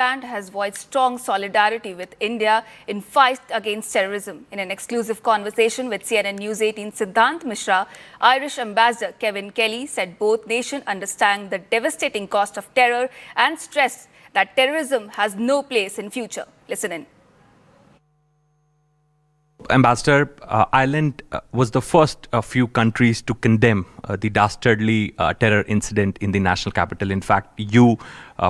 Ireland has voiced strong solidarity with India in fight against terrorism. In an exclusive conversation with CNN News18 Siddhant Mishra, Irish Ambassador Kevin Kelly said both nations understand the devastating cost of terror and stressed that terrorism has no place in future. Listen in. Ambassador, Ireland was the first few countries to condemn the dastardly terror incident in the national capital. In fact, you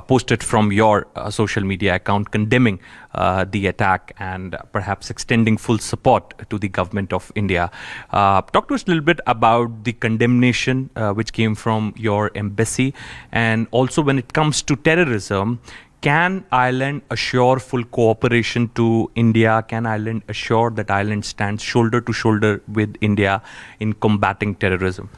posted from your social media account condemning the attack and perhaps extending full support to the government of India. Talk to us a little bit about the condemnation which came from your embassy, and also when it comes to terrorism, can Ireland assure full cooperation to India? Can Ireland assure that Ireland stands shoulder to shoulder with India in combating terrorism?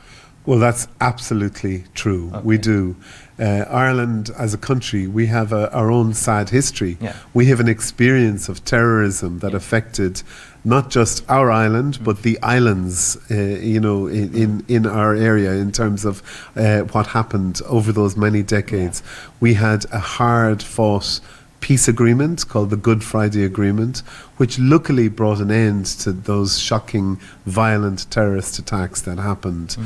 Well, that's absolutely true. Okay. We do. Ireland as a country, we have our own sad history. Yeah. We have an experience of terrorism that affected not just our island, but the islands, in our area in terms of what happened over those many decades. Yeah. We had a hard-fought peace agreement called the Good Friday Agreement, which luckily brought an end to those shocking, violent terrorist attacks that happened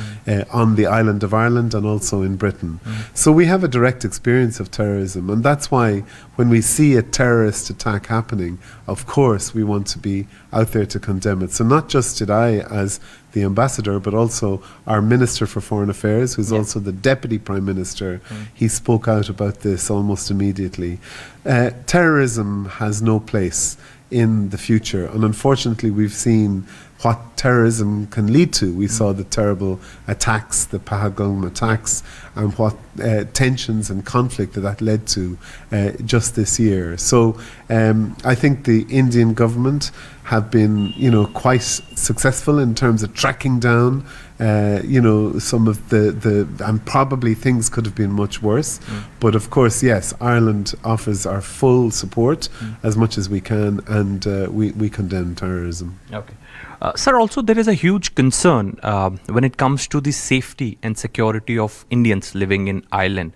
on the island of Ireland and also in Britain. So we have a direct experience of terrorism, and that's why when we see a terrorist attack happening, of course we want to be out there to condemn it. So not just did I, as the ambassador, but also our Minister for Foreign Affairs, who's also the Deputy Prime Minister, he spoke out about this almost immediately. Terrorism has no place in the future, and unfortunately we've seen what terrorism can lead to. We saw the terrible attacks, the Pahalgam attacks, and what tensions and conflict that led to just this year. So I think the Indian government have been, quite successful in terms of tracking down, some of the and probably things could have been much worse. But of course, yes, Ireland offers our full support as much as we can, and we condemn terrorism. Okay. Sir, also there is a huge concern when it comes to the safety and security of Indians living in Ireland.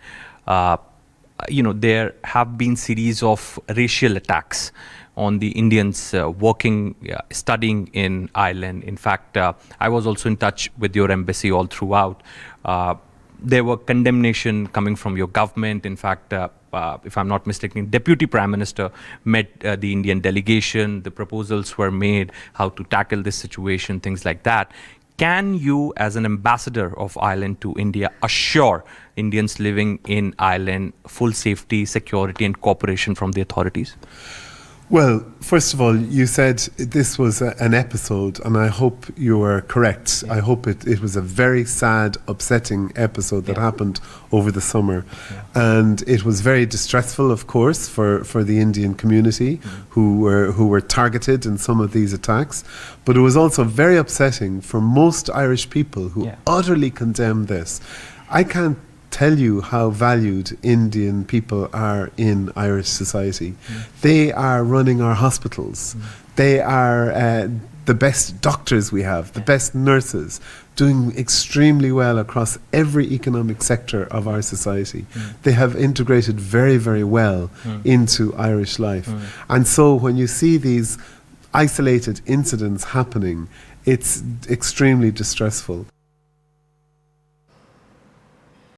There have been series of racial attacks on the Indians working, studying in Ireland. In fact, I was also in touch with your embassy all throughout. There were condemnation coming from your government. In fact, if I'm not mistaken, Deputy Prime Minister met the Indian delegation. The proposals were made how to tackle this situation, things like that. Can you, as an ambassador of Ireland to India, assure Indians living in Ireland full safety, security, and cooperation from the authorities? Well, first of all, you said this was an episode, and I hope you are correct. I hope it was a very sad, upsetting episode that happened over the summer. And it was very distressful, of course, for the Indian community who were targeted in some of these attacks. But it was also very upsetting for most Irish people who utterly condemned this. I can't tell you how valued Indian people are in Irish society. They are running our hospitals. They are the best doctors we have, the best nurses, doing extremely well across every economic sector of our society. They have integrated very, very well into Irish life. And so when you see these isolated incidents happening, it's extremely distressful.